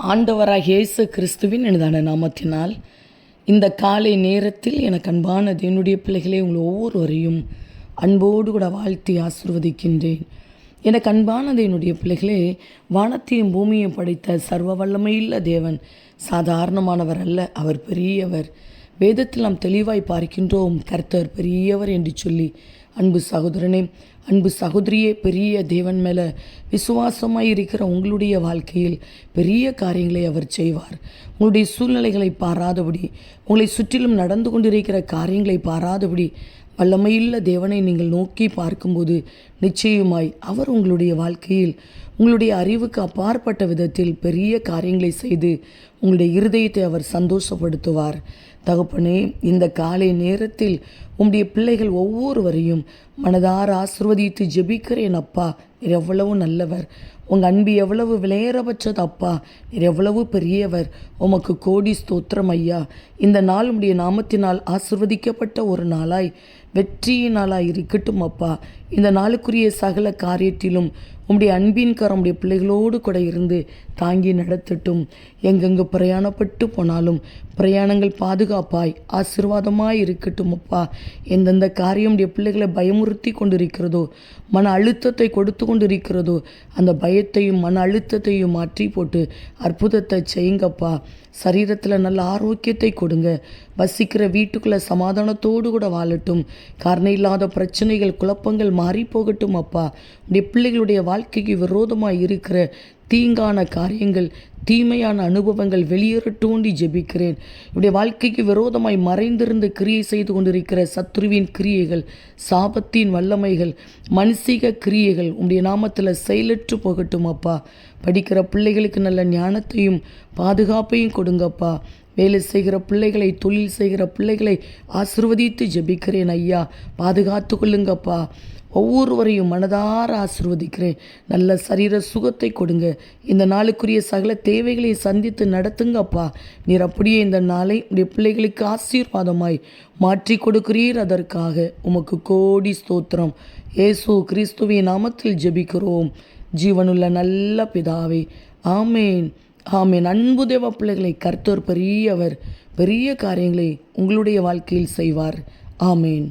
ஆண்டவராகிய இயேசு கிறிஸ்துவின் எனதான நாமத்தினால் இந்த காலை நேரத்தில் எனக்கு அன்பான என்னுடைய பிள்ளைகளே உங்கள் ஒவ்வொருவரையும் அன்போடு கூட வாழ்த்தி ஆசிர்வதிக்கின்றேன். எனக்கு அன்பானது என்னுடைய பிள்ளைகளே, வானத்தையும் பூமியையும் படைத்த சர்வ வல்லமையுள்ள தேவன் சாதாரணமானவர் அல்ல, அவர் பெரியவர். வேதத்தில் நாம் தெளிவாய் பார்க்கின்றோம், கர்த்தர் பெரியவர் என்று சொல்லி. அன்பு சகோதரனே, அன்பு சகோதரியே, பெரிய தேவன் மேலே விசுவாசமாக இருக்கிற உங்களுடைய வாழ்க்கையில் பெரிய காரியங்களை அவர் செய்வார். உங்களுடைய சூழ்நிலைகளை பாராதபடி, உங்களை சுற்றிலும் நடந்து கொண்டிருக்கிற காரியங்களை பாராதபடி வல்லமையுள்ள தேவனை நீங்கள் நோக்கி பார்க்கும்போது நிச்சயமாய் அவர் உங்களுடைய வாழ்க்கையில் உங்களுடைய அறிவுக்கு அப்பாற்பட்ட விதத்தில் பெரிய காரியங்களை செய்து உங்களுடைய இருதயத்தை அவர் சந்தோஷப்படுத்துவார். தகப்பனே, இந்த காலை நேரத்தில் உம்முடைய பிள்ளைகள் ஒவ்வொருவரையும் மனதார ஆசிர்வதித்து ஜெபிக்கிறேன். அப்பா, நீர் எவ்வளவு நல்லவர், உங்கள் அன்பு எவ்வளவு விலையேறப்பட்டது. அப்பா, நீர் எவ்வளவு பெரியவர். உமக்கு கோடி ஸ்தோத்திரம் ஐயா. இந்த நாள் உம்முடைய நாமத்தினால் ஆசிர்வதிக்கப்பட்ட ஒரு நாளாய், வெற்றியினாலாய் இருக்கட்டும். அப்பா, இந்த நாளுக்குரிய சகல காரியத்திலும் உம்முடைய அன்பின் கரம் உடைய பிள்ளைகளோடு கூட இருந்து தாங்கி நடத்தட்டும். எங்கெங்கு பிரயாணப்பட்டு போனாலும் பிரயாணங்கள் பாதுகாப்பாய் ஆசீர்வாதமாய் இருக்கட்டும். அப்பா, எந்தெந்த காரியம் உடைய பிள்ளைகளை பயமுறுத்தி கொண்டிருக்கிறதோ, மன அழுத்தத்தை கொடுத்து கொண்டிருக்கிறதோ, அந்த பயத்தையும் மன அழுத்தத்தையும் மாற்றி போட்டு அற்புதத்தை செய்யுங்கப்பா. சரீரத்தில் நல்ல ஆரோக்கியத்தை கொடுங்க. வசிக்கிற வீட்டுக்குள்ளே சமாதானத்தோடு கூட வாழட்டும். காரணம் இல்லாத பிரச்சனைகள், குழப்பங்கள் மாறி போகட்டும். அப்பா, உடைய பிள்ளைகளுடைய வாழ்க்கைக்கு விரோதமாக இருக்கிற தீங்கான காரியங்கள், தீமையான அனுபவங்கள் வெளியேறட்டோண்டி ஜெபிக்கிறேன். இப்படி வாழ்க்கைக்கு விரோதமாய் மறைந்திருந்து கிரியை செய்து கொண்டிருக்கிற சத்ருவின் கிரியைகள், சாபத்தின் வல்லமைகள், மனுஷிக கிரியைகள் உம்முடைய நாமத்தில் செயலற்று போகட்டும். அப்பா, படிக்கிற பிள்ளைகளுக்கு நல்ல ஞானத்தையும் பாதுகாப்பையும் கொடுங்கப்பா. வேலை செய்கிற பிள்ளைகளை, தொழில் செய்கிற பிள்ளைகளை ஆசிர்வதித்து ஜெபிக்கிறேன் ஐயா. பாதுகாத்து கொள்ளுங்கப்பா. ஒவ்வொருவரையும் மனதார ஆசிர்வதிக்கிறேன். நல்ல சரீர சுகத்தை கொடுங்க. இந்த நாளுக்குரிய சகல தேவைகளை சந்தித்து நடத்துங்கப்பா. நீர் அப்படியே இந்த நாளை உடைய பிள்ளைகளுக்கு ஆசீர்வாதமாய் மாற்றி கொடுக்கிறீர். அதற்காக உமக்கு கோடி ஸ்தோத்திரம். இயேசு கிறிஸ்துவின் நாமத்தில் ஜெபிக்கிறோம் ஜீவனுள்ள நல்ல பிதாவே, ஆமேன், ஆமேன். அன்பு தேவ பிள்ளைகளை, கர்த்தர் பெரியவர், பெரிய காரியங்களை உங்களுடைய வாழ்க்கையில் செய்வார். ஆமேன்.